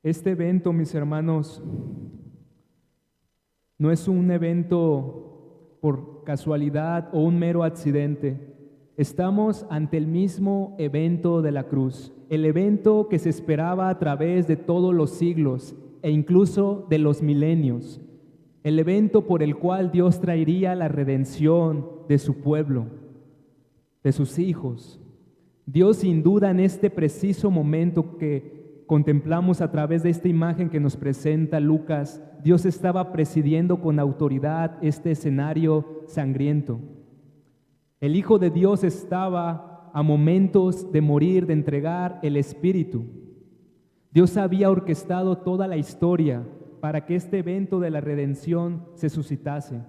Este evento, mis hermanos, no es un evento por casualidad o un mero accidente. Estamos ante el mismo evento de la cruz, el evento que se esperaba a través de todos los siglos e incluso de los milenios, el evento por el cual Dios traería la redención de su pueblo, de sus hijos. Dios, sin duda, en este preciso momento que contemplamos a través de esta imagen que nos presenta Lucas, Dios estaba presidiendo con autoridad este escenario sangriento. El Hijo de Dios estaba a momentos de morir, de entregar el Espíritu. Dios había orquestado toda la historia para que este evento de la redención se suscitase.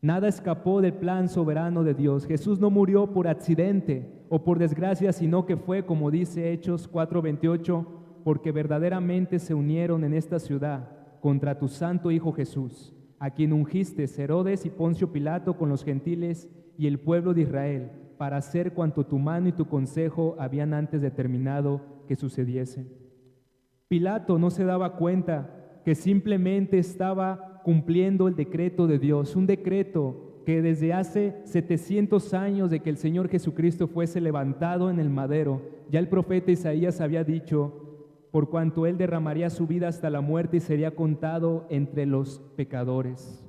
Nada escapó del plan soberano de Dios. Jesús no murió por accidente o por desgracia, sino que fue, como dice Hechos 4:28, porque verdaderamente se unieron en esta ciudad contra tu santo Hijo Jesús, a quien ungiste Herodes y Poncio Pilato con los gentiles y el pueblo de Israel, para hacer cuanto tu mano y tu consejo habían antes determinado que sucediese. Pilato no se daba cuenta que simplemente estaba cumpliendo el decreto de Dios, un decreto que desde hace 700 años de que el Señor Jesucristo fuese levantado en el madero, ya el profeta Isaías había dicho, por cuanto Él derramaría su vida hasta la muerte y sería contado entre los pecadores.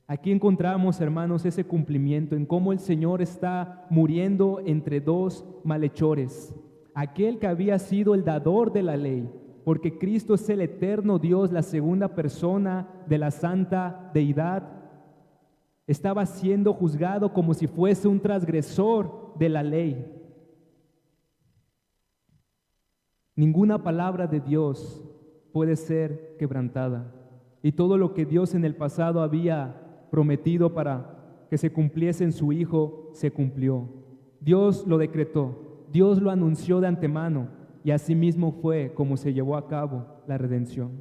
Aquí encontramos, hermanos, ese cumplimiento en cómo el Señor está muriendo entre dos malhechores. Aquel que había sido el dador de la ley, porque Cristo es el eterno Dios, la segunda persona de la santa deidad, estaba siendo juzgado como si fuese un transgresor de la ley. Ninguna palabra de Dios puede ser quebrantada. Y todo lo que Dios en el pasado había prometido para que se cumpliese en su Hijo, se cumplió. Dios lo decretó, Dios lo anunció de antemano, y asimismo fue como se llevó a cabo la redención.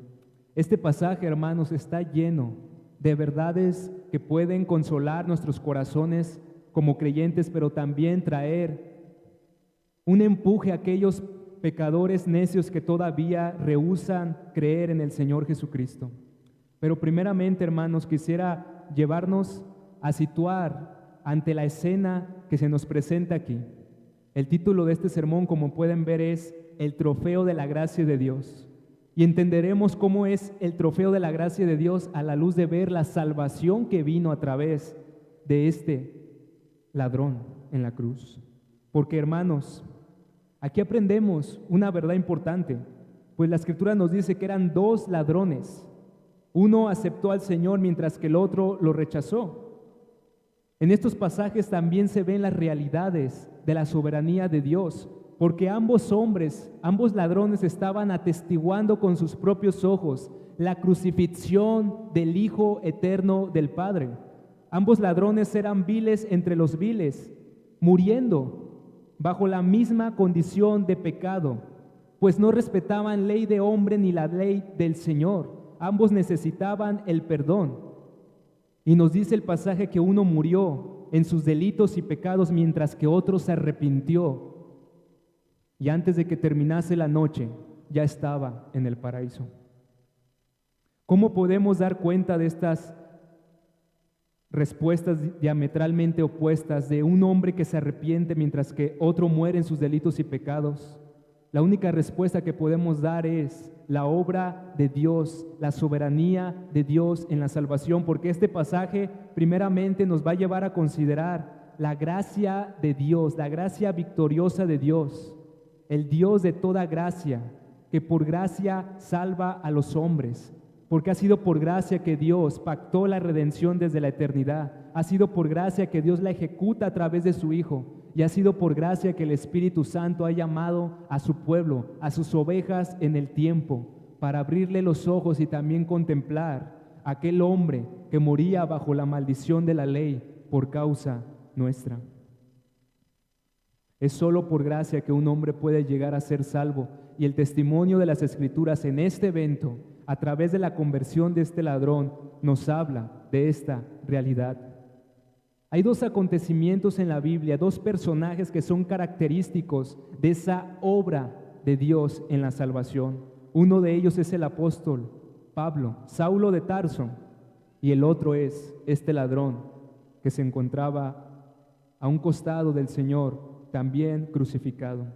Este pasaje, hermanos, está lleno de verdades que pueden consolar nuestros corazones como creyentes, pero también traer un empuje a aquellos pecadores necios que todavía rehúsan creer en el Señor Jesucristo. Pero primeramente, hermanos, quisiera llevarnos a situar ante la escena que se nos presenta aquí. El título de este sermón, como pueden ver, es El trofeo de la gracia de Dios. Y entenderemos cómo es el trofeo de la gracia de Dios a la luz de ver la salvación que vino a través de este ladrón en la cruz. Porque, hermanos, aquí aprendemos una verdad importante, pues la Escritura nos dice que eran dos ladrones. Uno aceptó al Señor mientras que el otro lo rechazó. En estos pasajes también se ven las realidades de la soberanía de Dios, porque ambos hombres, ambos ladrones estaban atestiguando con sus propios ojos la crucifixión del Hijo eterno del Padre. Ambos ladrones eran viles entre los viles, muriendo bajo la misma condición de pecado, pues no respetaban ley de hombre ni la ley del Señor. Ambos necesitaban el perdón. Y nos dice el pasaje que uno murió en sus delitos y pecados mientras que otro se arrepintió. Y antes de que terminase la noche, ya estaba en el paraíso. ¿Cómo podemos dar cuenta de estas respuestas diametralmente opuestas de un hombre que se arrepiente mientras que otro muere en sus delitos y pecados? La única respuesta que podemos dar es la obra de Dios, la soberanía de Dios en la salvación, porque este pasaje primeramente nos va a llevar a considerar la gracia de Dios, la gracia victoriosa de Dios, el Dios de toda gracia, que por gracia salva a los hombres, porque ha sido por gracia que Dios pactó la redención desde la eternidad, ha sido por gracia que Dios la ejecuta a través de su Hijo, y ha sido por gracia que el Espíritu Santo ha llamado a su pueblo, a sus ovejas en el tiempo, para abrirle los ojos y también contemplar a aquel hombre que moría bajo la maldición de la ley por causa nuestra. Es solo por gracia que un hombre puede llegar a ser salvo, y el testimonio de las Escrituras en este evento, a través de la conversión de este ladrón, nos habla de esta realidad. Hay dos acontecimientos en la Biblia, dos personajes que son característicos de esa obra de Dios en la salvación. Uno de ellos es el apóstol Pablo, Saulo de Tarso, y el otro es este ladrón que se encontraba a un costado del Señor, también crucificado.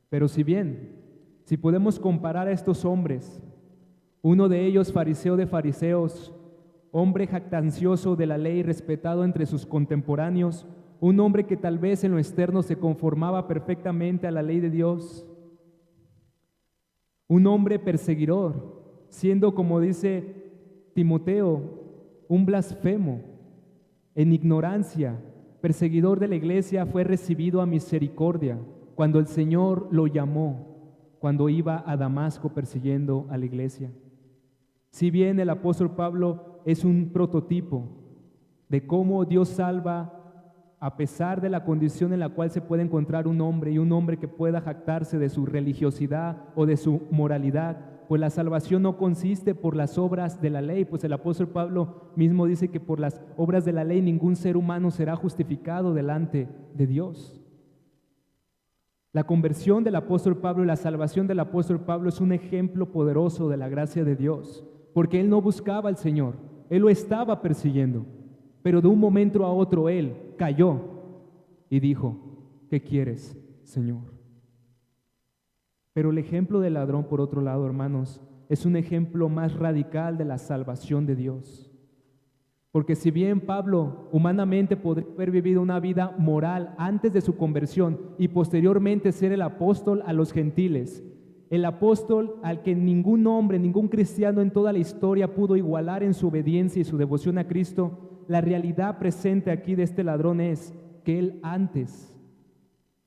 Pero si podemos comparar a estos hombres, uno de ellos fariseo de fariseos, hombre jactancioso de la ley, respetado entre sus contemporáneos, un hombre que tal vez en lo externo se conformaba perfectamente a la ley de Dios, un hombre perseguidor, siendo, como dice Timoteo, un blasfemo, en ignorancia, perseguidor de la iglesia, fue recibido a misericordia cuando el Señor lo llamó, cuando iba a Damasco persiguiendo a la iglesia. Si bien el apóstol Pablo es un prototipo de cómo Dios salva a pesar de la condición en la cual se puede encontrar un hombre, y un hombre que pueda jactarse de su religiosidad o de su moralidad, pues la salvación no consiste por las obras de la ley, pues el apóstol Pablo mismo dice que por las obras de la ley ningún ser humano será justificado delante de Dios. La conversión del apóstol Pablo y la salvación del apóstol Pablo es un ejemplo poderoso de la gracia de Dios, porque él no buscaba al Señor, él lo estaba persiguiendo, pero de un momento a otro él cayó y dijo: ¿qué quieres, Señor? Pero el ejemplo del ladrón, por otro lado, hermanos, es un ejemplo más radical de la salvación de Dios. Porque si bien Pablo humanamente podría haber vivido una vida moral antes de su conversión y posteriormente ser el apóstol a los gentiles, el apóstol al que ningún hombre, ningún cristiano en toda la historia pudo igualar en su obediencia y su devoción a Cristo, la realidad presente aquí de este ladrón es que él, antes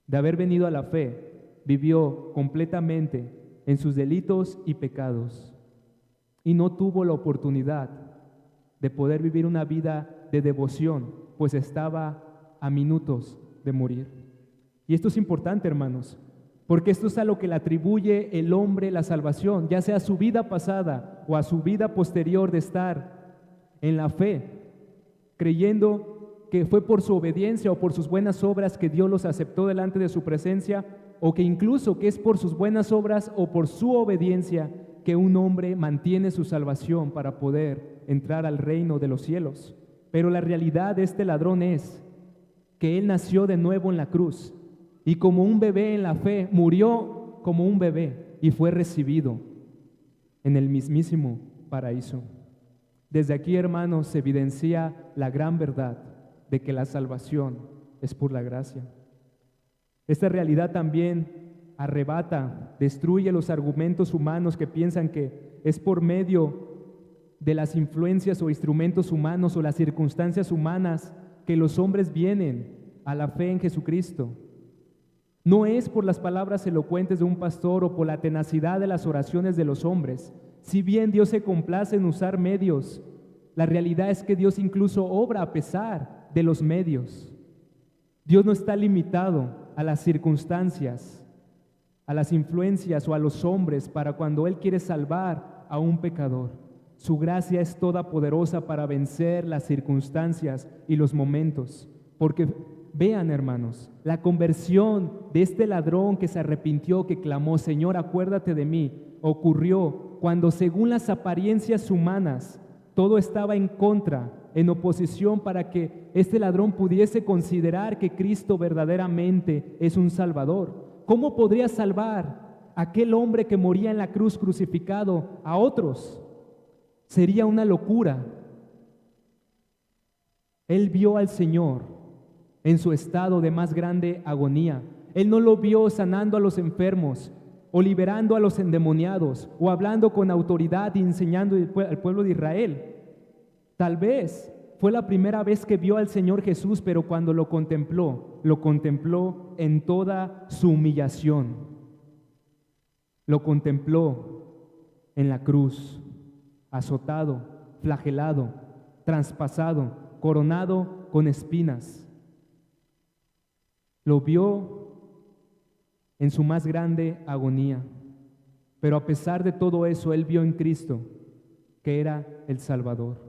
de haber venido a la fe, vivió completamente en sus delitos y pecados y no tuvo la oportunidad de poder vivir una vida de devoción, pues estaba a minutos de morir. Y esto es importante, hermanos, porque esto es a lo que le atribuye el hombre la salvación, ya sea a su vida pasada o a su vida posterior de estar en la fe, creyendo que fue por su obediencia o por sus buenas obras que Dios los aceptó delante de su presencia, o que incluso que es por sus buenas obras o por su obediencia que un hombre mantiene su salvación para poder entrar al reino de los cielos. Pero la realidad de este ladrón es que él nació de nuevo en la cruz y como un bebé en la fe, murió como un bebé y fue recibido en el mismísimo paraíso. Desde aquí, hermanos, se evidencia la gran verdad de que la salvación es por la gracia. Esta realidad también arrebata, destruye los argumentos humanos que piensan que es por medio de las influencias o instrumentos humanos o las circunstancias humanas que los hombres vienen a la fe en Jesucristo. No es por las palabras elocuentes de un pastor o por la tenacidad de las oraciones de los hombres. Si bien Dios se complace en usar medios, la realidad es que Dios incluso obra a pesar de los medios. Dios no está limitado a las circunstancias, a las influencias o a los hombres para cuando Él quiere salvar a un pecador. Su gracia es toda poderosa para vencer las circunstancias y los momentos. Porque vean, hermanos, la conversión de este ladrón que se arrepintió, que clamó: Señor, acuérdate de mí, ocurrió cuando, según las apariencias humanas, todo estaba en contra, en oposición, para que este ladrón pudiese considerar que Cristo verdaderamente es un Salvador. ¿Cómo podría salvar aquel hombre que moría en la cruz crucificado a otros? Sería una locura. Él vio al Señor en su estado de más grande agonía. Él no lo vio sanando a los enfermos o liberando a los endemoniados o hablando con autoridad y enseñando al pueblo de Israel. Tal vez fue la primera vez que vio al Señor Jesús, pero cuando lo contempló en toda su humillación. Lo contempló en la cruz, azotado, flagelado, traspasado, coronado con espinas. Lo vio en su más grande agonía, pero a pesar de todo eso, él vio en Cristo que era el Salvador.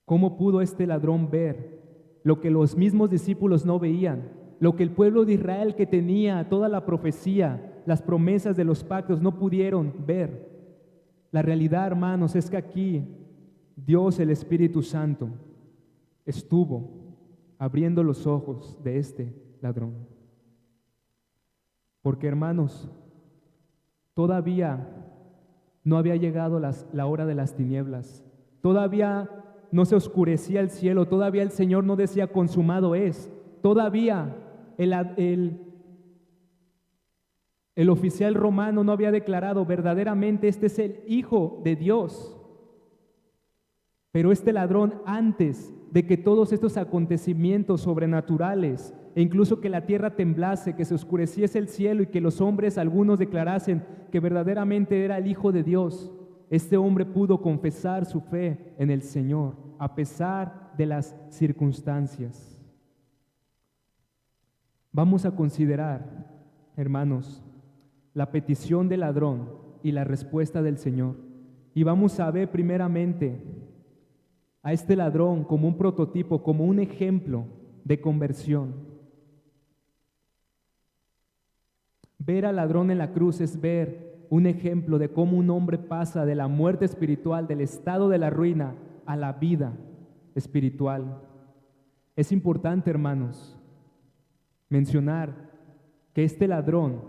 ¿Cómo pudo este ladrón ver lo que los mismos discípulos no veían? Lo que el pueblo de Israel, que tenía toda la profecía las promesas de los pactos no pudieron ver. La realidad, hermanos, es que aquí Dios, el Espíritu Santo, estuvo abriendo los ojos de este ladrón. Porque, hermanos, todavía no había llegado la hora de las tinieblas. Todavía no se oscurecía el cielo. Todavía el Señor no decía consumado es. Todavía el oficial romano no había declarado verdaderamente este es el Hijo de Dios. Pero este ladrón, antes de que todos estos acontecimientos sobrenaturales e incluso que la tierra temblase, que se oscureciese el cielo y que los hombres algunos declarasen que verdaderamente era el Hijo de Dios, este hombre pudo confesar su fe en el Señor a pesar de las circunstancias. Vamos a considerar, hermanos, la petición del ladrón y la respuesta del Señor. Y vamos a ver primeramente a este ladrón como un prototipo, como un ejemplo de conversión. Ver al ladrón en la cruz es ver un ejemplo de cómo un hombre pasa de la muerte espiritual, del estado de la ruina, a la vida espiritual. Es importante, hermanos, mencionar que este ladrón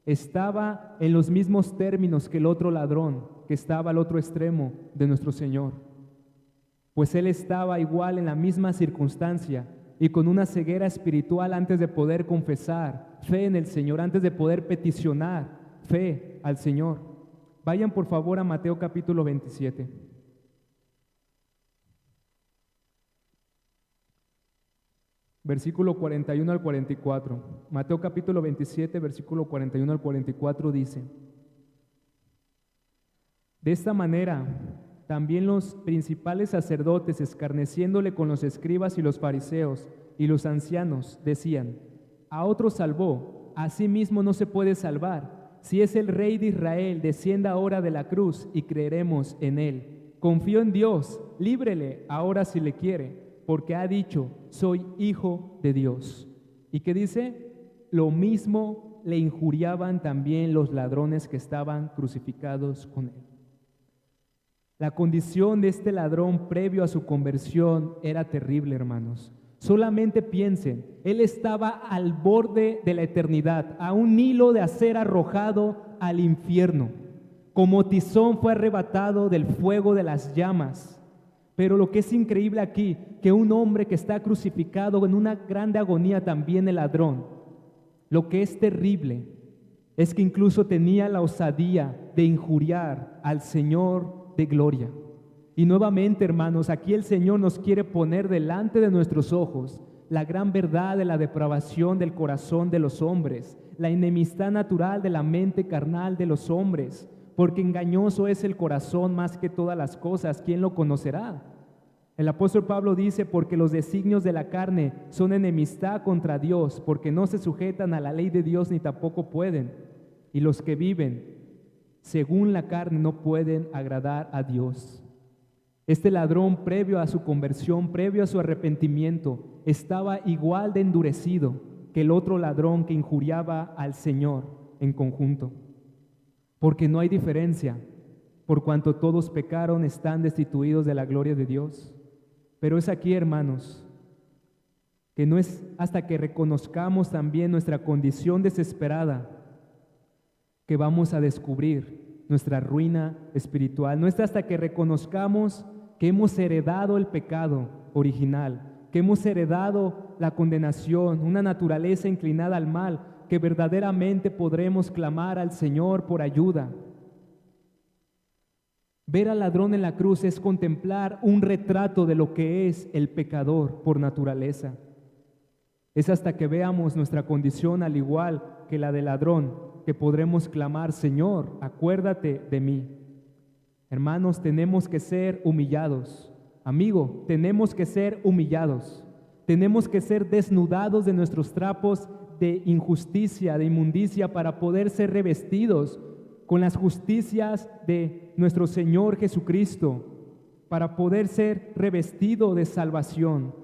estaba en los mismos términos que el otro ladrón que estaba al otro extremo de nuestro Señor. Pues él estaba igual en la misma circunstancia y con una ceguera espiritual antes de poder confesar fe en el Señor, antes de poder peticionar fe al Señor. Vayan por favor a Mateo capítulo 27. Versículo 41 al 44. Mateo capítulo 27, versículo 41 al 44 dice: de esta manera también los principales sacerdotes, escarneciéndole con los escribas y los fariseos y los ancianos, decían: a otro salvó, a sí mismo no se puede salvar. Si es el Rey de Israel, descienda ahora de la cruz y creeremos en él. Confío en Dios, líbrele ahora si le quiere, porque ha dicho: soy hijo de Dios. ¿Y qué dice? Lo mismo le injuriaban también los ladrones que estaban crucificados con él. La condición de este ladrón previo a su conversión era terrible, hermanos. Solamente piensen, él estaba al borde de la eternidad, a un hilo de ser arrojado al infierno. Como tizón fue arrebatado del fuego de las llamas. Pero lo que es increíble aquí, que un hombre que está crucificado en una grande agonía, también el ladrón, lo que es terrible es que incluso tenía la osadía de injuriar al Señor de gloria. Y nuevamente, hermanos, aquí el Señor nos quiere poner delante de nuestros ojos la gran verdad de la depravación del corazón de los hombres, la enemistad natural de la mente carnal de los hombres, porque engañoso es el corazón más que todas las cosas. ¿Quién lo conocerá? El apóstol Pablo dice: porque los designios de la carne son enemistad contra Dios, porque no se sujetan a la ley de Dios ni tampoco pueden. Y los que viven según la carne no pueden agradar a Dios. Este ladrón, previo a su conversión, previo a su arrepentimiento, estaba igual de endurecido que el otro ladrón que injuriaba al Señor en conjunto. Porque no hay diferencia, por cuanto todos pecaron, están destituidos de la gloria de Dios. Pero es aquí, hermanos, que no es hasta que reconozcamos también nuestra condición desesperada que vamos a descubrir nuestra ruina espiritual. No es hasta que reconozcamos que hemos heredado el pecado original, que hemos heredado la condenación, una naturaleza inclinada al mal, que verdaderamente podremos clamar al Señor por ayuda. Ver al ladrón en la cruz es contemplar un retrato de lo que es el pecador por naturaleza. Es hasta que veamos nuestra condición al igual que la del ladrón que podremos clamar: Señor, acuérdate de mí. Hermanos, tenemos que ser humillados. Amigo, tenemos que ser humillados. Tenemos que ser desnudados de nuestros trapos de injusticia, de inmundicia, para poder ser revestidos con las justicias de nuestro Señor Jesucristo, para poder ser revestido de salvación.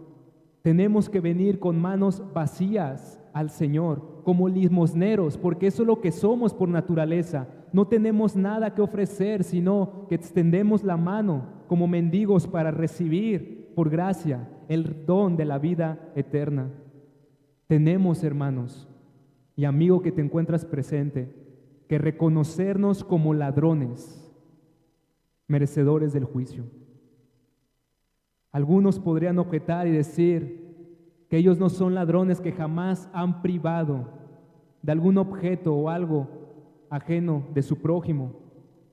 Tenemos que venir con manos vacías al Señor como limosneros, porque eso es lo que somos por naturaleza. No tenemos nada que ofrecer, sino que extendemos la mano como mendigos para recibir por gracia el don de la vida eterna. Tenemos, hermanos y amigo que te encuentras presente, que reconocernos como ladrones, merecedores del juicio. Algunos podrían objetar y decir que ellos no son ladrones que jamás han privado de algún objeto o algo ajeno de su prójimo,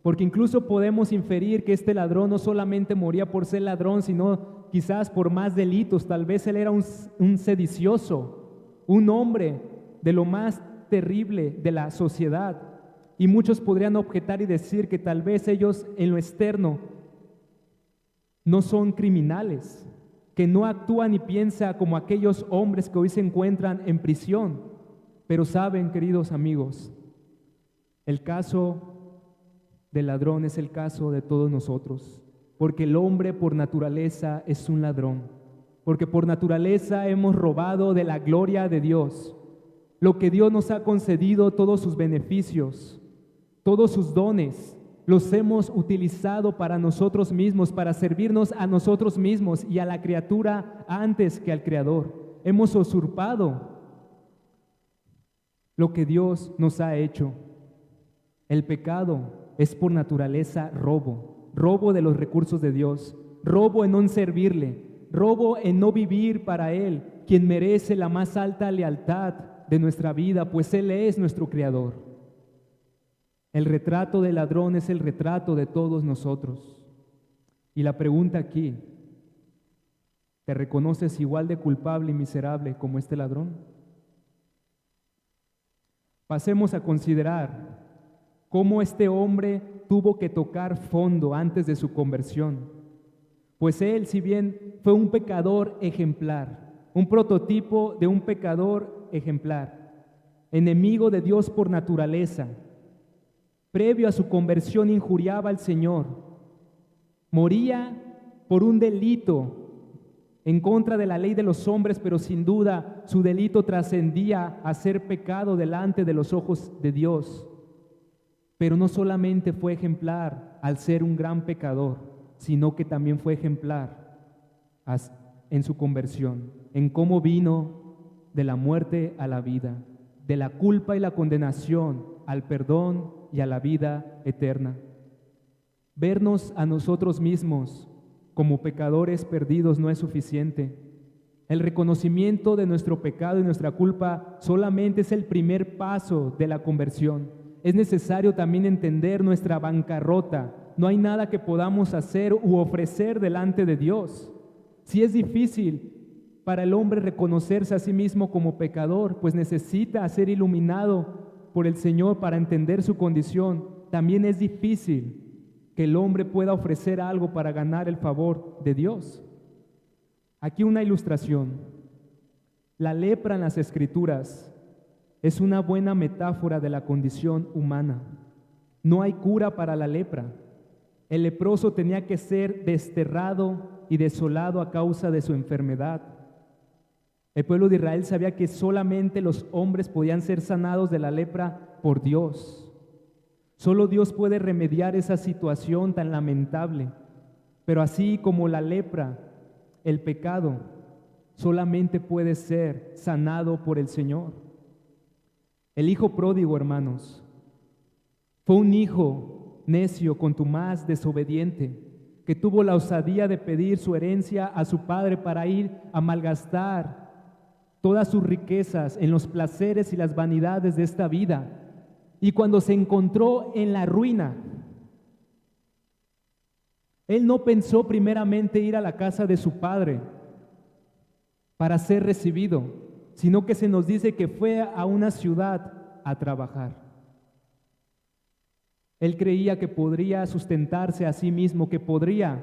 porque incluso podemos inferir que este ladrón no solamente moría por ser ladrón, sino quizás por más delitos. Tal vez él era un sedicioso, un hombre de lo más terrible de la sociedad, y muchos podrían objetar y decir que tal vez ellos en lo externo no son criminales, que no actúan y piensan como aquellos hombres que hoy se encuentran en prisión. Pero saben, queridos amigos, el caso del ladrón es el caso de todos nosotros, porque el hombre por naturaleza es un ladrón, porque por naturaleza hemos robado de la gloria de Dios, lo que Dios nos ha concedido, todos sus beneficios, todos sus dones, los hemos utilizado para nosotros mismos, para servirnos a nosotros mismos y a la criatura antes que al Creador. Hemos usurpado lo que Dios nos ha hecho. El pecado es por naturaleza robo de los recursos de Dios, robo en no servirle, robo en no vivir para Él, quien merece la más alta lealtad de nuestra vida, pues Él es nuestro Creador. El retrato del ladrón es el retrato de todos nosotros. Y la pregunta aquí, ¿te reconoces igual de culpable y miserable como este ladrón? Pasemos a considerar cómo este hombre tuvo que tocar fondo antes de su conversión. Pues él, si bien fue un pecador ejemplar, un prototipo de un pecador ejemplar, enemigo de Dios por naturaleza, previo a su conversión injuriaba al Señor, moría por un delito en contra de la ley de los hombres, pero sin duda su delito trascendía a ser pecado delante de los ojos de Dios. Pero no solamente fue ejemplar al ser un gran pecador, sino que también fue ejemplar en su conversión, en cómo vino de la muerte a la vida, de la culpa y la condenación al perdón y a la vida eterna. Vernos a nosotros mismos como pecadores perdidos no es suficiente. El reconocimiento de nuestro pecado y nuestra culpa solamente es el primer paso de la conversión. Es necesario también entender nuestra bancarrota. No hay nada que podamos hacer u ofrecer delante de Dios. Si es difícil para el hombre reconocerse a sí mismo como pecador, pues necesita ser iluminado por el Señor para entender su condición. También es difícil que el hombre pueda ofrecer algo para ganar el favor de Dios. Aquí una ilustración. La lepra en las Escrituras es una buena metáfora de la condición humana. No hay cura para la lepra. El leproso tenía que ser desterrado y desolado a causa de su enfermedad. El pueblo de Israel sabía que solamente los hombres podían ser sanados de la lepra por Dios. Solo Dios puede remediar esa situación tan lamentable. Pero así como la lepra, el pecado solamente puede ser sanado por el Señor. El hijo pródigo, hermanos, fue un hijo necio, contumaz, desobediente, que tuvo la osadía de pedir su herencia a su padre para ir a malgastar todas sus riquezas en los placeres y las vanidades de esta vida. Y cuando se encontró en la ruina, él no pensó primeramente ir a la casa de su padre para ser recibido, sino que se nos dice que fue a una ciudad a trabajar. Él creía que podría sustentarse a sí mismo, que podría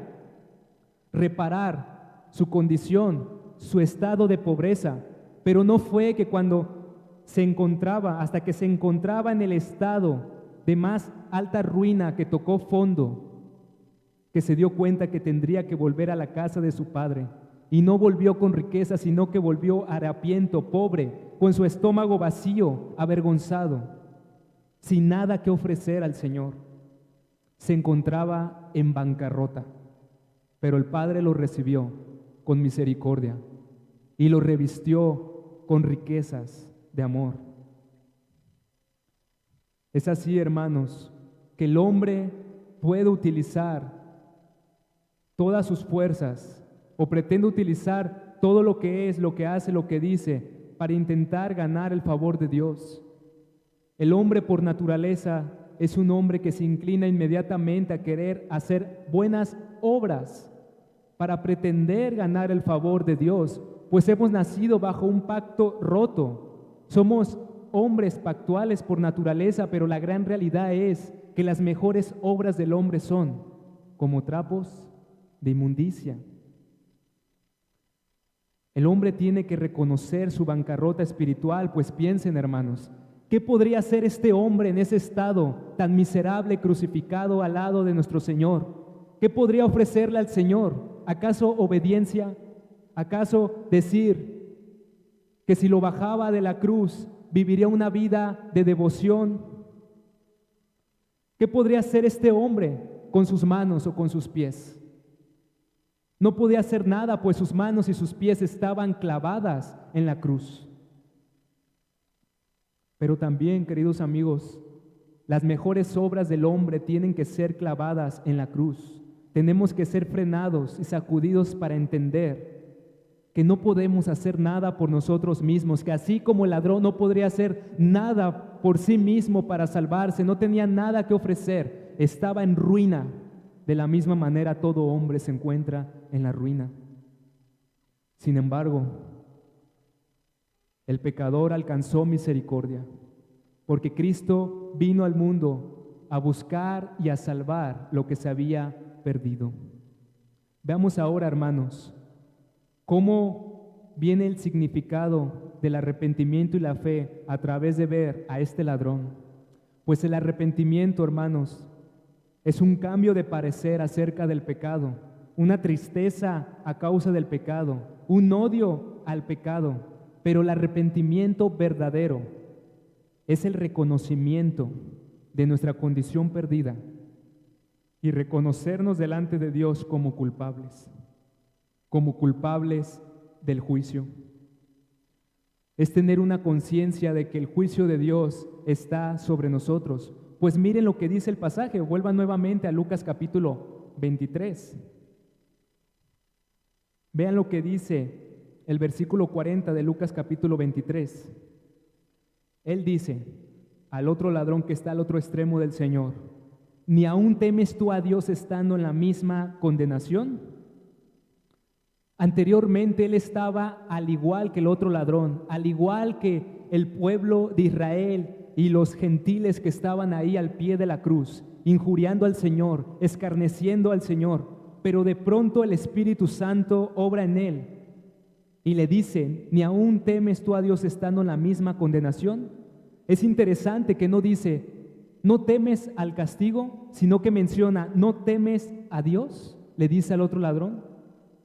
reparar su condición, su estado de pobreza, pero no fue que hasta que se encontraba en el estado de más alta ruina, que tocó fondo, que se dio cuenta que tendría que volver a la casa de su padre. Y no volvió con riqueza, sino que volvió harapiento, pobre, con su estómago vacío, avergonzado, sin nada que ofrecer al Señor. Se encontraba en bancarrota, pero el Padre lo recibió con misericordia y lo revistió con riquezas de amor. Es así, hermanos, que el hombre puede utilizar todas sus fuerzas o pretende utilizar todo lo que es, lo que hace, lo que dice para intentar ganar el favor de Dios. El hombre por naturaleza es un hombre que se inclina inmediatamente a querer hacer buenas obras para pretender ganar el favor de Dios, pues hemos nacido bajo un pacto roto. Somos hombres pactuales por naturaleza, pero la gran realidad es que las mejores obras del hombre son como trapos de inmundicia. El hombre tiene que reconocer su bancarrota espiritual, pues piensen, hermanos, ¿qué podría hacer este hombre en ese estado tan miserable, crucificado al lado de nuestro Señor? ¿Qué podría ofrecerle al Señor? ¿Acaso obediencia? ¿Acaso decir que si lo bajaba de la cruz viviría una vida de devoción? ¿Qué podría hacer este hombre con sus manos o con sus pies? No podía hacer nada, pues sus manos y sus pies estaban clavadas en la cruz. Pero también, queridos amigos, las mejores obras del hombre tienen que ser clavadas en la cruz. Tenemos que ser frenados y sacudidos para entender que no podemos hacer nada por nosotros mismos, que así como el ladrón no podría hacer nada por sí mismo para salvarse, no tenía nada que ofrecer, estaba en ruina. De la misma manera todo hombre se encuentra en la ruina. Sin embargo, el pecador alcanzó misericordia, porque Cristo vino al mundo a buscar y a salvar lo que se había perdido. Veamos ahora, hermanos, cómo viene el significado del arrepentimiento y la fe a través de ver a este ladrón. Pues el arrepentimiento, hermanos, es un cambio de parecer acerca del pecado, una tristeza a causa del pecado, un odio al pecado, pero el arrepentimiento verdadero es el reconocimiento de nuestra condición perdida y reconocernos delante de Dios como culpables del juicio. Es tener una conciencia de que el juicio de Dios está sobre nosotros. Pues miren lo que dice el pasaje, vuelvan nuevamente a Lucas capítulo 23. Vean lo que dice el versículo 40 de Lucas capítulo 23. Él dice al otro ladrón que está al otro extremo del Señor: ¿ni aún temes tú a Dios estando en la misma condenación? Anteriormente él estaba al igual que el otro ladrón, al igual que el pueblo de Israel y los gentiles que estaban ahí al pie de la cruz, injuriando al Señor, escarneciendo al Señor. Pero de pronto el Espíritu Santo obra en él y le dice: ¿ni aún temes tú a Dios estando en la misma condenación? Es interesante que no dice ¿no temes al castigo?, sino que menciona ¿no temes a Dios?, le dice al otro ladrón.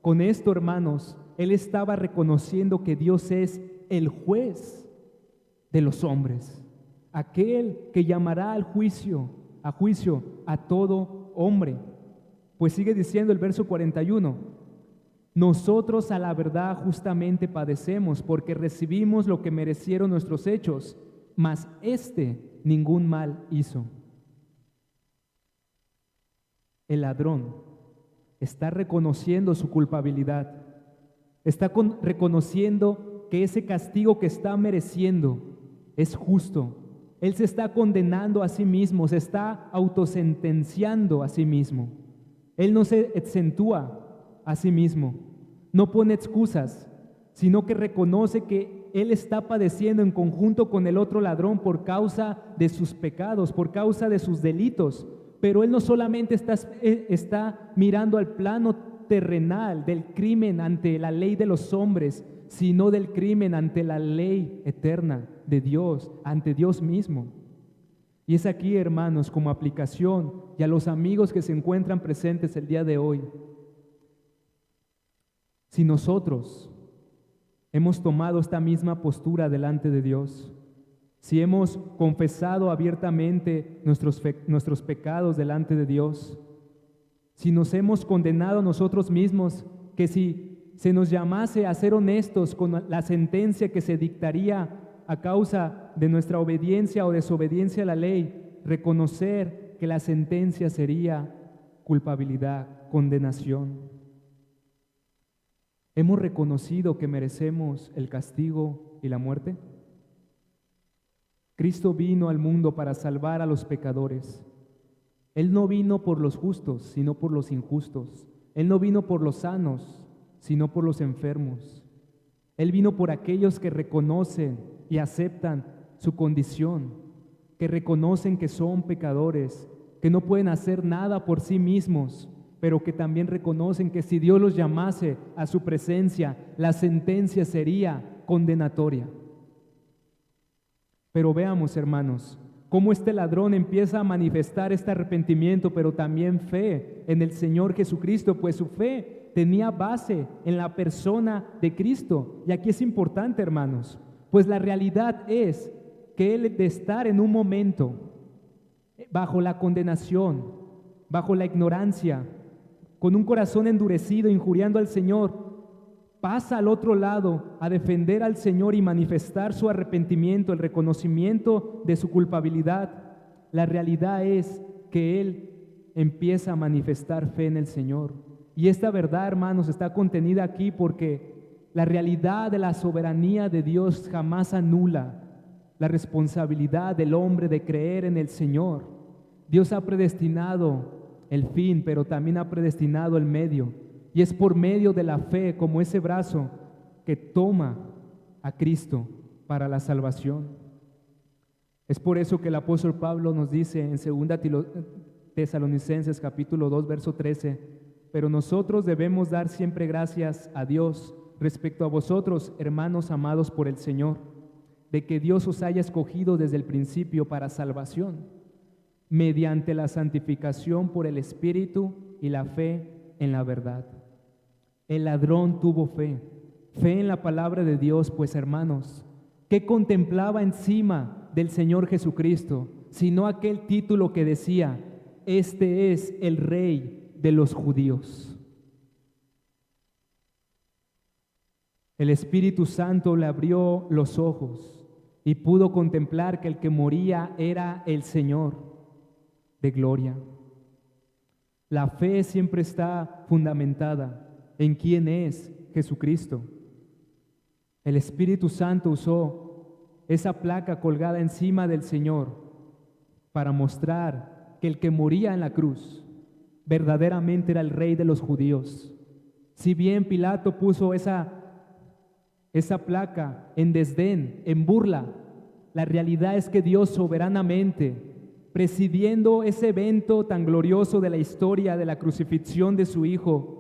Con esto, hermanos, él estaba reconociendo que Dios es el juez de los hombres, aquel que llamará a juicio a todo hombre. Pues sigue diciendo el verso 41: nosotros a la verdad justamente padecemos, porque recibimos lo que merecieron nuestros hechos, mas ningún mal hizo. El ladrón está reconociendo su culpabilidad, está reconociendo que ese castigo que está mereciendo es justo. Él se está condenando a sí mismo, se está autosentenciando a sí mismo. Él no se exentúa a sí mismo, no pone excusas, sino que reconoce que él está padeciendo en conjunto con el otro ladrón por causa de sus pecados, por causa de sus delitos. Pero él no solamente está mirando al plano terrenal del crimen ante la ley de los hombres, sino del crimen ante la ley eterna de Dios, ante Dios mismo. Y es aquí, hermanos, como aplicación, y a los amigos que se encuentran presentes el día de hoy: si nosotros hemos tomado esta misma postura delante de Dios, si hemos confesado abiertamente nuestros pecados delante de Dios, si nos hemos condenado a nosotros mismos, que si se nos llamase a ser honestos con la sentencia que se dictaría a causa de nuestra obediencia o desobediencia a la ley, reconocer que la sentencia sería culpabilidad, condenación. ¿Hemos reconocido que merecemos el castigo y la muerte? Cristo vino al mundo para salvar a los pecadores. Él no vino por los justos, sino por los injustos. Él no vino por los sanos, sino por los enfermos. Él vino por aquellos que reconocen y aceptan su condición, que reconocen que son pecadores, que no pueden hacer nada por sí mismos, pero que también reconocen que si Dios los llamase a su presencia, la sentencia sería condenatoria. Pero veamos, hermanos, cómo este ladrón empieza a manifestar este arrepentimiento, pero también fe en el Señor Jesucristo, pues su fe tenía base en la persona de Cristo. Y aquí es importante, hermanos, pues la realidad es que él, de estar en un momento bajo la condenación, bajo la ignorancia, con un corazón endurecido, injuriando al Señor, pasa al otro lado a defender al Señor y manifestar su arrepentimiento, el reconocimiento de su culpabilidad. La realidad es que él empieza a manifestar fe en el Señor. Y esta verdad, hermanos, está contenida aquí porque la realidad de la soberanía de Dios jamás anula la responsabilidad del hombre de creer en el Señor. Dios ha predestinado el fin, pero también ha predestinado el medio. Y es por medio de la fe, como ese brazo que toma a Cristo para la salvación. Es por eso que el apóstol Pablo nos dice en 2 Tesalonicenses capítulo 2, verso 13, pero nosotros debemos dar siempre gracias a Dios respecto a vosotros, hermanos amados por el Señor, de que Dios os haya escogido desde el principio para salvación, mediante la santificación por el Espíritu y la fe en la verdad. El ladrón tuvo fe en la palabra de Dios, pues hermanos, ¿qué contemplaba encima del Señor Jesucristo? Sino aquel título que decía, este es el Rey de los judíos. El Espíritu Santo le abrió los ojos y pudo contemplar que el que moría era el Señor de gloria. La fe siempre está fundamentada en quién es Jesucristo. El Espíritu Santo usó esa placa colgada encima del Señor para mostrar que el que moría en la cruz verdaderamente era el Rey de los judíos. Si bien Pilato puso esa placa en desdén, en burla, la realidad es que Dios soberanamente, presidiendo ese evento tan glorioso de la historia de la crucifixión de su Hijo,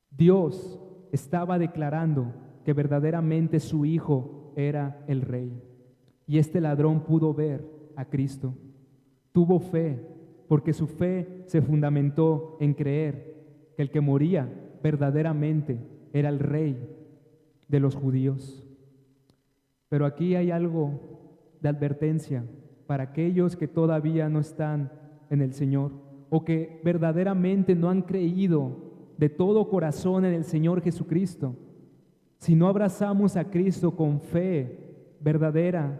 Dios estaba declarando que verdaderamente su Hijo era el Rey. Y este ladrón pudo ver a Cristo. Tuvo fe, porque su fe se fundamentó en creer que el que moría verdaderamente era el Rey de los judíos. Pero aquí hay algo de advertencia para aquellos que todavía no están en el Señor o que verdaderamente no han creído de todo corazón en el Señor Jesucristo. Si no abrazamos a Cristo con fe verdadera,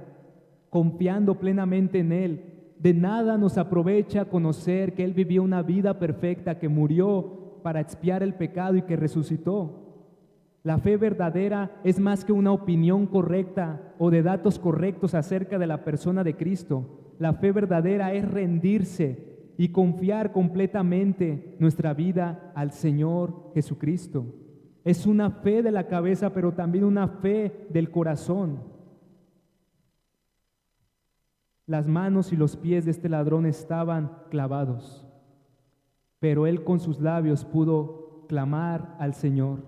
confiando plenamente en Él, de nada nos aprovecha conocer que Él vivió una vida perfecta, que murió para expiar el pecado y que resucitó. La fe verdadera es más que una opinión correcta o de datos correctos acerca de la persona de Cristo. La fe verdadera es rendirse y confiar completamente nuestra vida al Señor Jesucristo. Es una fe de la cabeza, pero también una fe del corazón. Las manos y los pies de este ladrón estaban clavados, pero él con sus labios pudo clamar al Señor.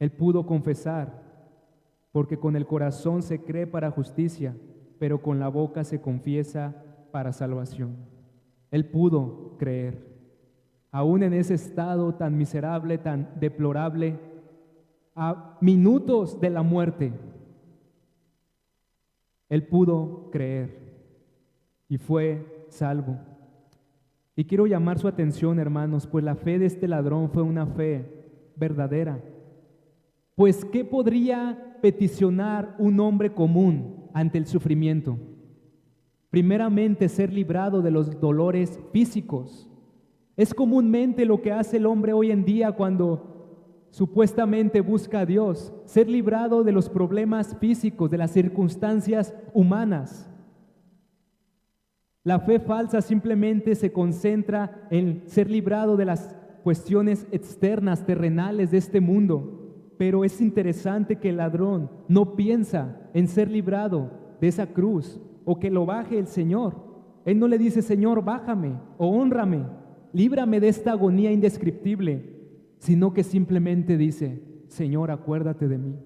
Él pudo confesar, porque con el corazón se cree para justicia, pero con la boca se confiesa para salvación. Él pudo creer. aún en ese estado tan miserable, tan deplorable, a minutos de la muerte, él pudo creer y fue salvo. Y quiero llamar su atención, hermanos, pues la fe de este ladrón fue una fe verdadera. Pues, ¿qué podría peticionar un hombre común ante el sufrimiento? Primeramente, ser librado de los dolores físicos. Es comúnmente lo que hace el hombre hoy en día cuando supuestamente busca a Dios, ser librado de los problemas físicos, de las circunstancias humanas. La fe falsa simplemente se concentra en ser librado de las cuestiones externas, terrenales de este mundo. Pero es interesante que el ladrón no piensa en ser librado de esa cruz o que lo baje el Señor. Él no le dice, Señor, bájame o hónrame, líbrame de esta agonía indescriptible, sino que simplemente dice, Señor, acuérdate de mí.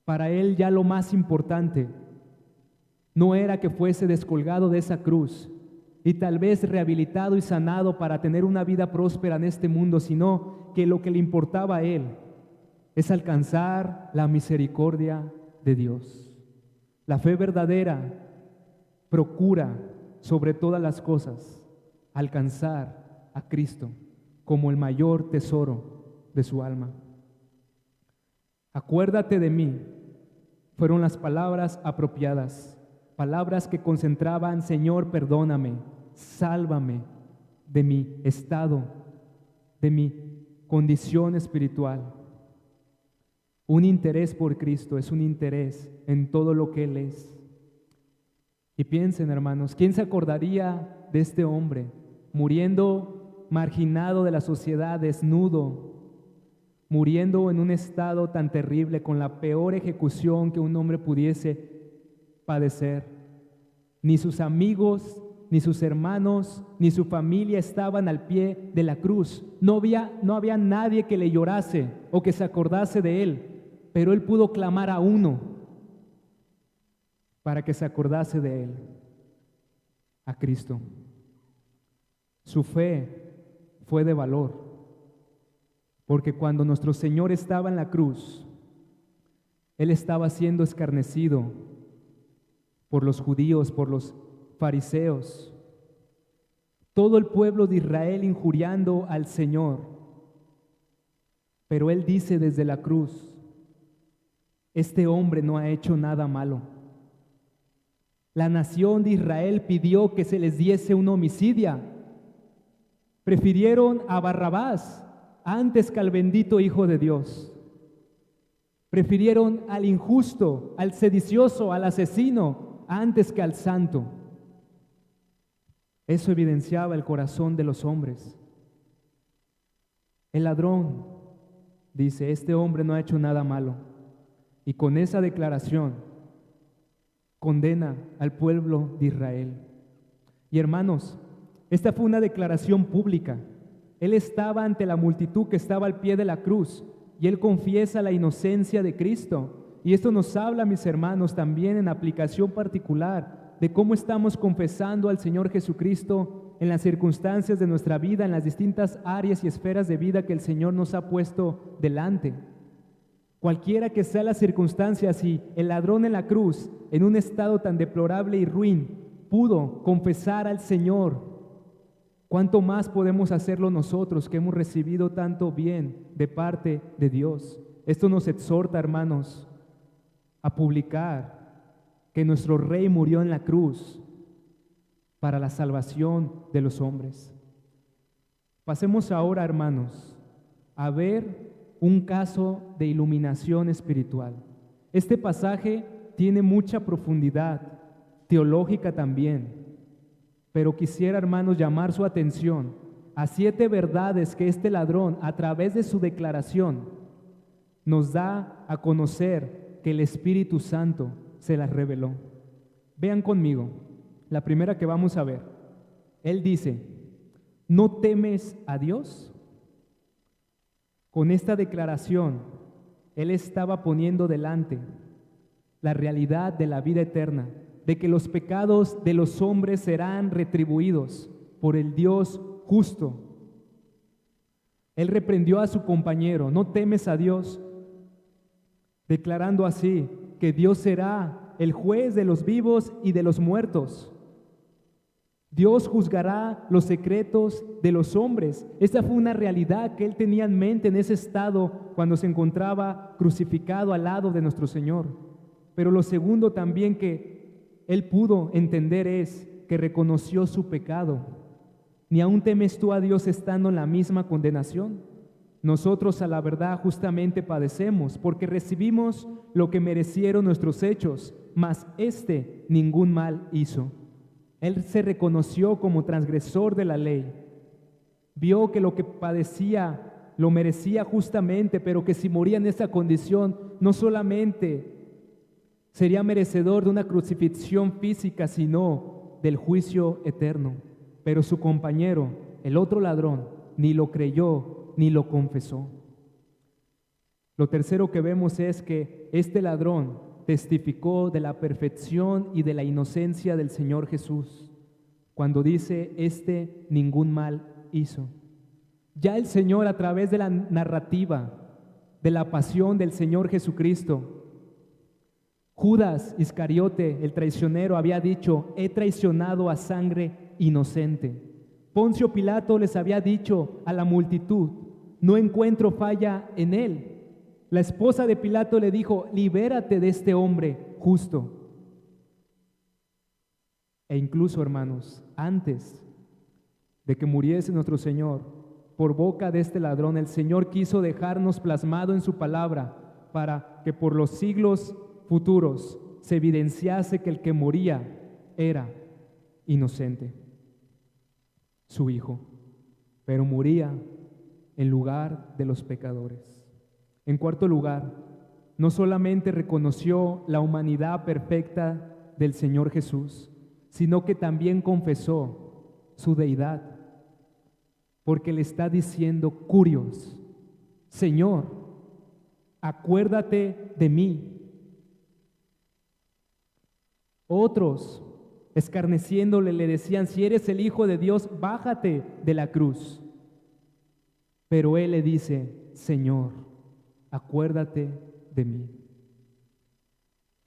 Para él ya lo más importante no era que fuese descolgado de esa cruz y tal vez rehabilitado y sanado para tener una vida próspera en este mundo, sino que lo que le importaba a él es alcanzar la misericordia de Dios. La fe verdadera procura sobre todas las cosas alcanzar a Cristo como el mayor tesoro de su alma. Acuérdate de mí, fueron las palabras apropiadas, palabras que concentraban, Señor, perdóname, sálvame de mi estado, de mi condición espiritual. Un interés por Cristo es un interés en todo lo que Él es. Y piensen, hermanos, ¿quién se acordaría de este hombre muriendo marginado de la sociedad, desnudo, muriendo en un estado tan terrible, con la peor ejecución que un hombre pudiese padecer? Ni sus amigos, ni sus hermanos, ni su familia estaban al pie de la cruz. No había nadie que le llorase o que se acordase de él. Pero él pudo clamar a uno para que se acordase de él, a Cristo. Su fe fue de valor, porque cuando nuestro Señor estaba en la cruz, Él estaba siendo escarnecido por los judíos, por los fariseos, todo el pueblo de Israel injuriando al Señor. Pero Él dice desde la cruz, este hombre no ha hecho nada malo. La nación de Israel pidió que se les diese una homicidia. Prefirieron a Barrabás antes que al bendito Hijo de Dios. Prefirieron al injusto, al sedicioso, al asesino, antes que al santo. Eso evidenciaba el corazón de los hombres. El ladrón dice, este hombre no ha hecho nada malo. Y con esa declaración condena al pueblo de Israel. Y hermanos, esta fue una declaración pública. Él estaba ante la multitud que estaba al pie de la cruz y él confiesa la inocencia de Cristo. Y esto nos habla, mis hermanos, también en aplicación particular de cómo estamos confesando al Señor Jesucristo en las circunstancias de nuestra vida, en las distintas áreas y esferas de vida que el Señor nos ha puesto delante. Cualquiera que sea la circunstancia, si el ladrón en la cruz, en un estado tan deplorable y ruin, pudo confesar al Señor, ¿cuánto más podemos hacerlo nosotros que hemos recibido tanto bien de parte de Dios? Esto nos exhorta, hermanos, a publicar que nuestro Rey murió en la cruz para la salvación de los hombres. Pasemos ahora, hermanos, a ver un caso de iluminación espiritual. Este pasaje tiene mucha profundidad teológica también, pero quisiera, hermanos, llamar su atención a 7 verdades que este ladrón, a través de su declaración, nos da a conocer que el Espíritu Santo se las reveló. Vean conmigo, la primera que vamos a ver. Él dice, ¿no temes a Dios? Con esta declaración, él estaba poniendo delante la realidad de la vida eterna, de que los pecados de los hombres serán retribuidos por el Dios justo. Él reprendió a su compañero: ¿no temes a Dios? Declarando así que Dios será el juez de los vivos y de los muertos. Dios juzgará los secretos de los hombres. Esta fue una realidad que él tenía en mente en ese estado cuando se encontraba crucificado al lado de nuestro Señor. Pero lo segundo también que él pudo entender es que reconoció su pecado. ¿Ni aún temes tú a Dios estando en la misma condenación? Nosotros a la verdad justamente padecemos, porque recibimos lo que merecieron nuestros hechos, mas éste ningún mal hizo. Él se reconoció como transgresor de la ley. Vio que lo que padecía lo merecía justamente, pero que si moría en esa condición, no solamente sería merecedor de una crucifixión física, sino del juicio eterno. Pero su compañero, el otro ladrón, ni lo creyó ni lo confesó. Lo tercero que vemos es que este ladrón testificó de la perfección y de la inocencia del Señor Jesús, cuando dice: este ningún mal hizo. Ya el Señor, a través de la narrativa de la pasión del Señor Jesucristo, Judas Iscariote, el traicionero, había dicho: he traicionado a sangre inocente. Poncio Pilato les había dicho a la multitud: no encuentro falla en él. La esposa de Pilato le dijo: libérate de este hombre justo. E incluso, hermanos, antes de que muriese nuestro Señor, por boca de este ladrón, el Señor quiso dejarnos plasmado en su palabra para que por los siglos futuros se evidenciase que el que moría era inocente, su Hijo, pero moría en lugar de los pecadores. En cuarto lugar, no solamente reconoció la humanidad perfecta del Señor Jesús, sino que también confesó su deidad, porque le está diciendo: Curios, Señor, acuérdate de mí. Otros, escarneciéndole, le decían: si eres el Hijo de Dios, bájate de la cruz. Pero él le dice: Señor, acuérdate de mí.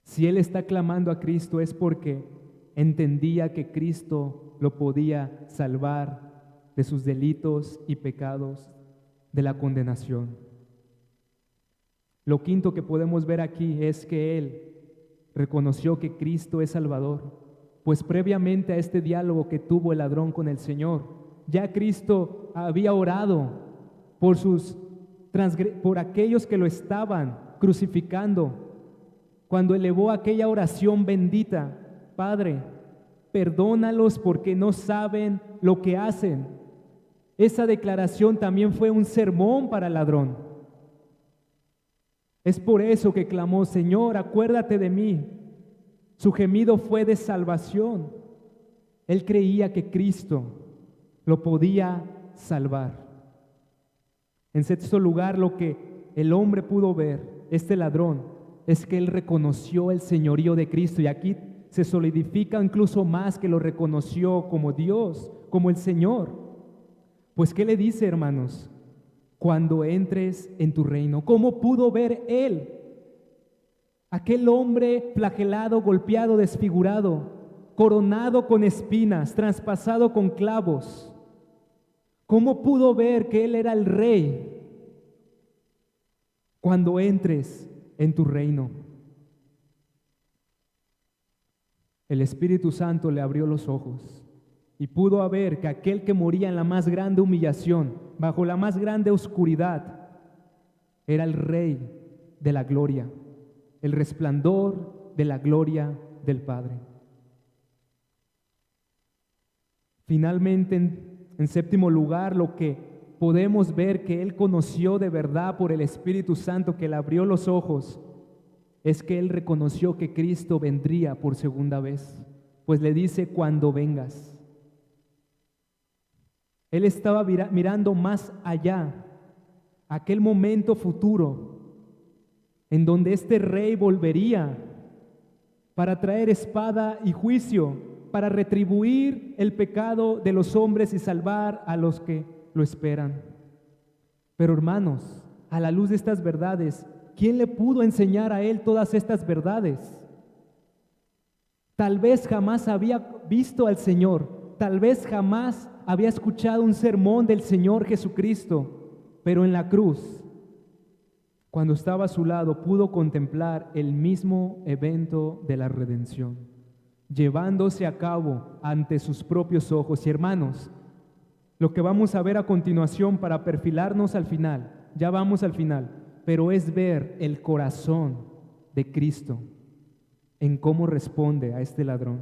Si él está clamando a Cristo es porque entendía que Cristo lo podía salvar de sus delitos y pecados, de la condenación. Lo quinto que podemos ver aquí es que él reconoció que Cristo es Salvador, pues previamente a este diálogo que tuvo el ladrón con el Señor, ya Cristo había orado por aquellos que lo estaban crucificando, cuando elevó aquella oración bendita: Padre, perdónalos porque no saben lo que hacen. Esa declaración también fue un sermón para el ladrón. Es por eso que clamó: Señor, acuérdate de mí. Su gemido fue de salvación. Él creía que Cristo lo podía salvar. En sexto lugar, lo que el hombre pudo ver, este ladrón, es que él reconoció el señorío de Cristo. Y aquí se solidifica incluso más, que lo reconoció como Dios, como el Señor. Pues ¿qué le dice, hermanos? Cuando entres en tu reino. ¿Cómo pudo ver él? Aquel hombre flagelado, golpeado, desfigurado, coronado con espinas, traspasado con clavos. ¿Cómo pudo ver que él era el rey? Cuando entres en tu reino. El Espíritu Santo le abrió los ojos y pudo ver que aquel que moría en la más grande humillación, bajo la más grande oscuridad, era el Rey de la gloria, el resplandor de la gloria del Padre. Finalmente, en séptimo lugar, lo que podemos ver que él conoció de verdad por el Espíritu Santo que le abrió los ojos, es que él reconoció que Cristo vendría por segunda vez, pues le dice: cuando vengas. Él estaba mirando más allá, aquel momento futuro, en donde este rey volvería para traer espada y juicio, para retribuir el pecado de los hombres y salvar a los que lo esperan. Pero hermanos, a la luz de estas verdades, ¿quién le pudo enseñar a él todas estas verdades? Tal vez jamás había visto al Señor, tal vez jamás había escuchado un sermón del Señor Jesucristo, pero en la cruz, cuando estaba a su lado, pudo contemplar el mismo evento de la redención, llevándose a cabo ante sus propios ojos. Y hermanos, lo que vamos a ver a continuación para perfilarnos al final, ya vamos al final, pero es ver el corazón de Cristo en cómo responde a este ladrón.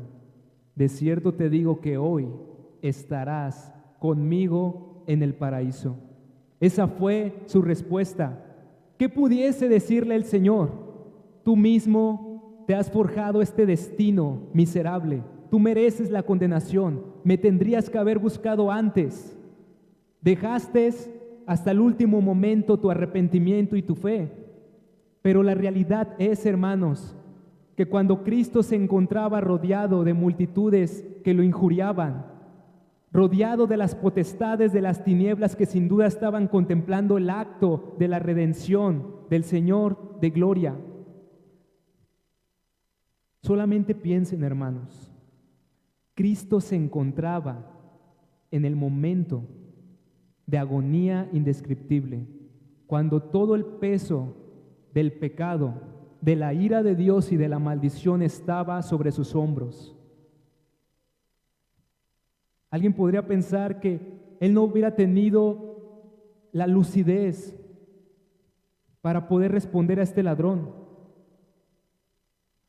De cierto te digo que hoy estarás conmigo en el paraíso. Esa fue su respuesta. ¿Qué pudiese decirle el Señor? Tú mismo te has forjado este destino miserable. Tú mereces la condenación. Me tendrías que haber buscado antes. Dejaste hasta el último momento tu arrepentimiento y tu fe. Pero la realidad es, hermanos, que cuando Cristo se encontraba rodeado de multitudes que lo injuriaban, rodeado de las potestades de las tinieblas que sin duda estaban contemplando el acto de la redención del Señor de gloria. Solamente piensen, hermanos, Cristo se encontraba en el momento de agonía indescriptible, cuando todo el peso del pecado, de la ira de Dios y de la maldición estaba sobre sus hombros. Alguien podría pensar que él no hubiera tenido la lucidez para poder responder a este ladrón.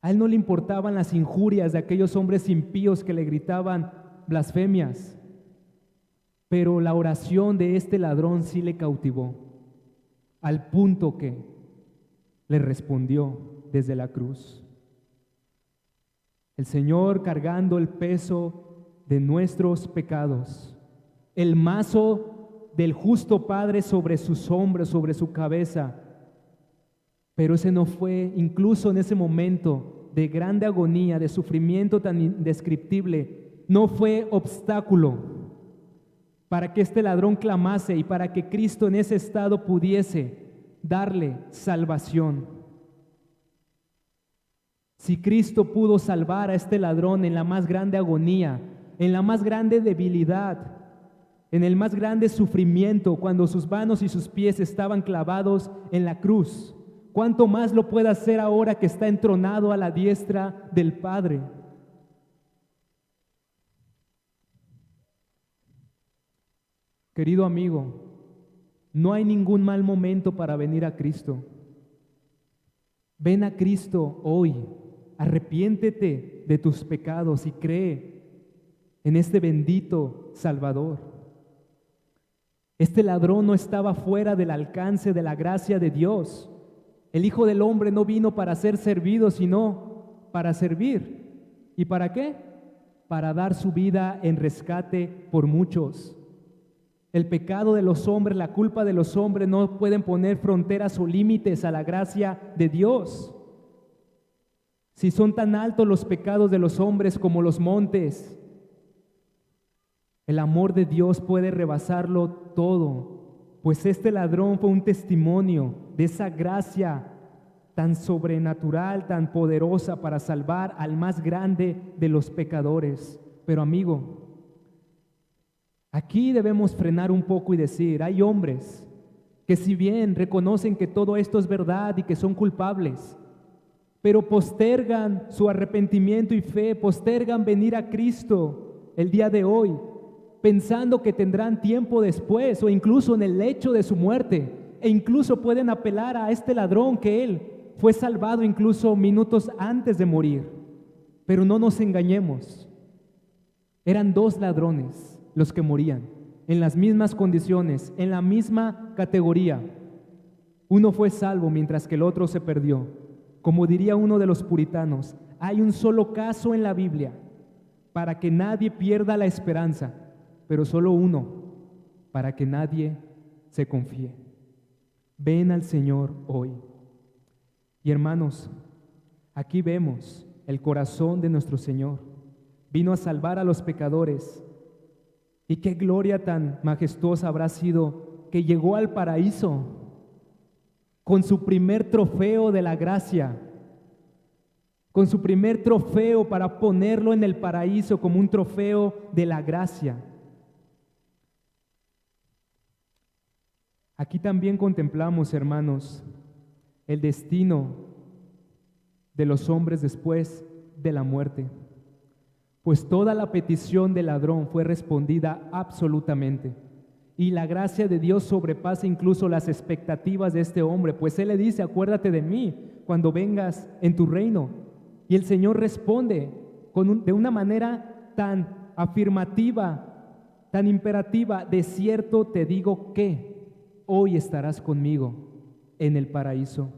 A él no le importaban las injurias de aquellos hombres impíos que le gritaban blasfemias, pero la oración de este ladrón sí le cautivó, al punto que le respondió desde la cruz. El Señor cargando el peso de nuestros pecados, el mazo del justo Padre sobre sus hombros, sobre su cabeza. Pero ese no fue, incluso en ese momento de grande agonía, de sufrimiento tan indescriptible, no fue obstáculo para que este ladrón clamase y para que Cristo en ese estado pudiese darle salvación. Si Cristo pudo salvar a este ladrón en la más grande agonía, en la más grande debilidad, en el más grande sufrimiento, cuando sus manos y sus pies estaban clavados en la cruz, ¿cuánto más lo puede hacer ahora que está entronado a la diestra del Padre? Querido amigo, no hay ningún mal momento para venir a Cristo. Ven a Cristo hoy, arrepiéntete de tus pecados y cree en este bendito Salvador. Este ladrón no estaba fuera del alcance de la gracia de Dios. El Hijo del Hombre no vino para ser servido, sino para servir. ¿Y para qué? Para dar su vida en rescate por muchos. El pecado de los hombres, la culpa de los hombres no pueden poner fronteras o límites a la gracia de Dios. Si son tan altos los pecados de los hombres como los montes, el amor de Dios puede rebasarlo todo, pues este ladrón fue un testimonio de esa gracia tan sobrenatural, tan poderosa para salvar al más grande de los pecadores. Pero amigo, aquí debemos frenar un poco y decir, hay hombres que si bien reconocen que todo esto es verdad y que son culpables, pero postergan su arrepentimiento y fe, postergan venir a Cristo el día de hoy, pensando que tendrán tiempo después o incluso en el lecho de su muerte, e incluso pueden apelar a este ladrón que él fue salvado incluso minutos antes de morir. Pero no nos engañemos, eran dos ladrones los que morían, en las mismas condiciones, en la misma categoría. Uno fue salvo mientras que el otro se perdió. Como diría uno de los puritanos, hay un solo caso en la Biblia para que nadie pierda la esperanza, pero solo uno para que nadie se confíe. Ven al Señor hoy. Y hermanos, aquí vemos el corazón de nuestro Señor. Vino a salvar a los pecadores. Y qué gloria tan majestuosa habrá sido que llegó al paraíso con su primer trofeo de la gracia, con su primer trofeo para ponerlo en el paraíso como un trofeo de la gracia. Aquí también contemplamos, hermanos, el destino de los hombres después de la muerte, pues toda la petición del ladrón fue respondida absolutamente. Y la gracia de Dios sobrepasa incluso las expectativas de este hombre, pues Él le dice: acuérdate de mí cuando vengas en tu reino. Y el Señor responde de una manera tan afirmativa, tan imperativa: de cierto te digo que hoy estarás conmigo en el paraíso.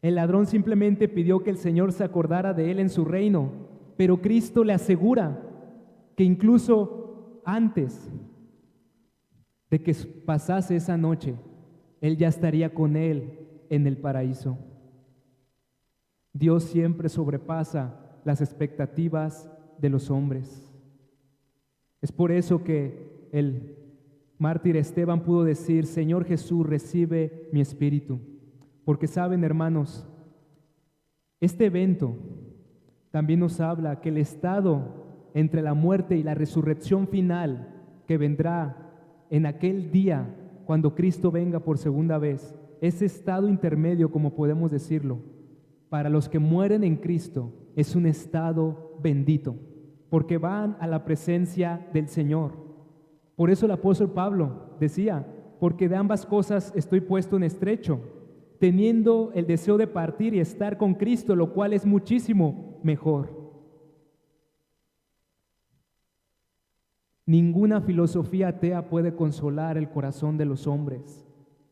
El ladrón simplemente pidió que el Señor se acordara de él en su reino, pero Cristo le asegura que incluso antes de que pasase esa noche, Él ya estaría con él en el paraíso. Dios siempre sobrepasa las expectativas de los hombres. Es por eso que el mártir Esteban pudo decir: Señor Jesús, recibe mi espíritu. Porque saben, hermanos, este evento también nos habla que el estado entre la muerte y la resurrección final que vendrá en aquel día, cuando Cristo venga por segunda vez, ese estado intermedio, como podemos decirlo, para los que mueren en Cristo, es un estado bendito, porque van a la presencia del Señor. Por eso el apóstol Pablo decía: porque de ambas cosas estoy puesto en estrecho, teniendo el deseo de partir y estar con Cristo, lo cual es muchísimo mejor. Ninguna filosofía atea puede consolar el corazón de los hombres.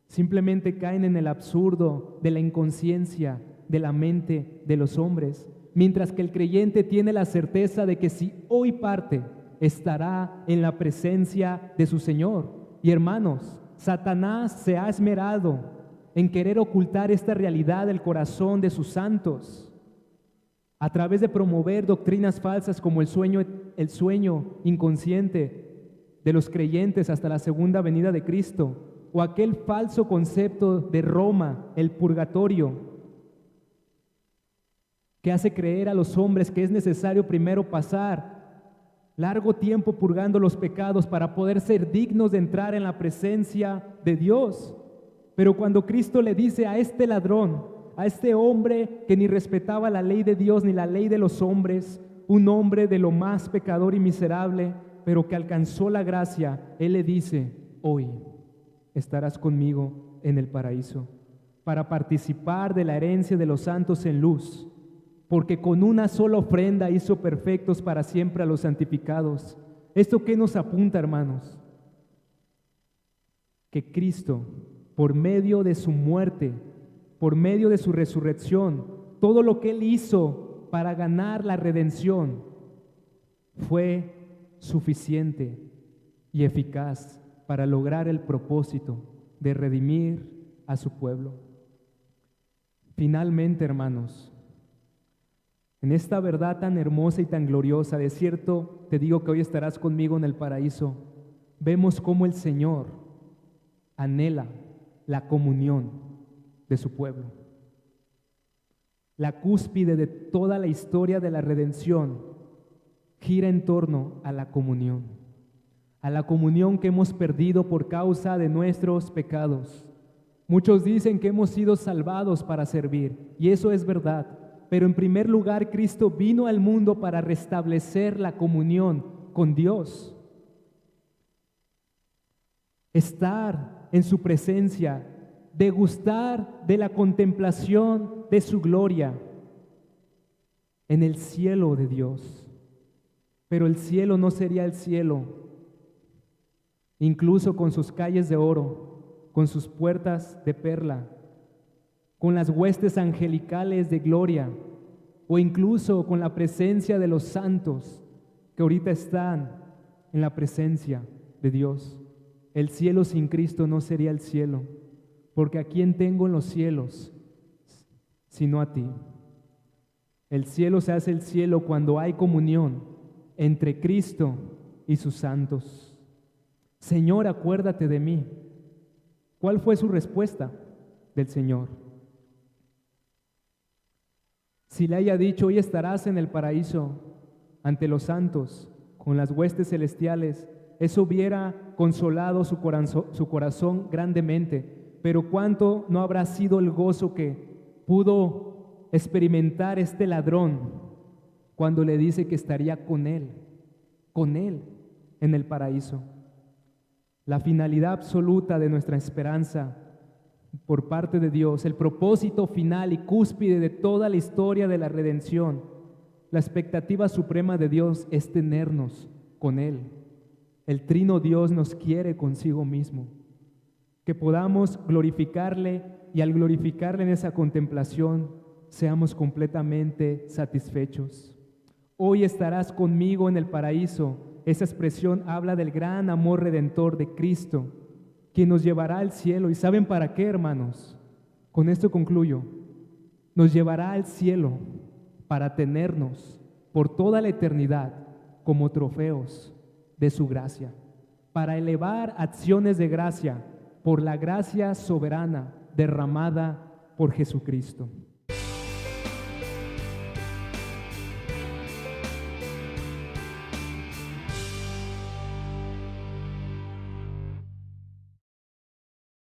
Simplemente caen en el absurdo de la inconsciencia de la mente de los hombres, mientras que el creyente tiene la certeza de que si hoy parte, estará en la presencia de su Señor. Y hermanos, Satanás se ha esmerado en querer ocultar esta realidad del corazón de sus santos a través de promover doctrinas falsas como el sueño inconsciente de los creyentes hasta la segunda venida de Cristo, o aquel falso concepto de Roma, el purgatorio, que hace creer a los hombres que es necesario primero pasar largo tiempo purgando los pecados para poder ser dignos de entrar en la presencia de Dios. Pero cuando Cristo le dice a este ladrón, a este hombre que ni respetaba la ley de Dios ni la ley de los hombres, un hombre de lo más pecador y miserable, pero que alcanzó la gracia, Él le dice: hoy estarás conmigo en el paraíso, para participar de la herencia de los santos en luz, porque con una sola ofrenda hizo perfectos para siempre a los santificados. ¿Esto qué nos apunta, hermanos? Que Cristo, por medio de su muerte, por medio de su resurrección, todo lo que Él hizo para ganar la redención fue suficiente y eficaz para lograr el propósito de redimir a su pueblo. Finalmente, hermanos, en esta verdad tan hermosa y tan gloriosa, de cierto te digo que hoy estarás conmigo en el paraíso, vemos cómo el Señor anhela la comunión de su pueblo. La cúspide de toda la historia de la redención gira en torno a la comunión que hemos perdido por causa de nuestros pecados. Muchos dicen que hemos sido salvados para servir, y eso es verdad, pero en primer lugar Cristo vino al mundo para restablecer la comunión con Dios. Estar en su presencia, degustar de la contemplación de su gloria en el cielo de Dios. Pero el cielo no sería el cielo, incluso con sus calles de oro, con sus puertas de perla, con las huestes angelicales de gloria, o incluso con la presencia de los santos que ahorita están en la presencia de Dios. El cielo sin Cristo no sería el cielo, porque ¿a quién tengo en los cielos sino a ti? El cielo se hace el cielo cuando hay comunión entre Cristo y sus santos. Señor, acuérdate de mí ¿Cuál fue su respuesta del Señor? Si le haya dicho, hoy estarás en el paraíso ante los santos, con las huestes celestiales, eso hubiera consolado su corazón grandemente. Pero ¿cuánto no habrá sido el gozo que pudo experimentar este ladrón cuando le dice que estaría con él en el paraíso? La finalidad absoluta de nuestra esperanza por parte de Dios, el propósito final y cúspide de toda la historia de la redención, la expectativa suprema de Dios es tenernos con Él. El trino Dios nos quiere consigo mismo, que podamos glorificarle y al glorificarle en esa contemplación seamos completamente satisfechos. Hoy estarás conmigo en el paraíso. Esa expresión habla del gran amor redentor de Cristo, quien nos llevará al cielo. ¿Y saben para qué, hermanos? Con esto concluyo. Nos llevará al cielo para tenernos por toda la eternidad como trofeos de su gracia, para elevar acciones de gracia por la gracia soberana derramada por Jesucristo.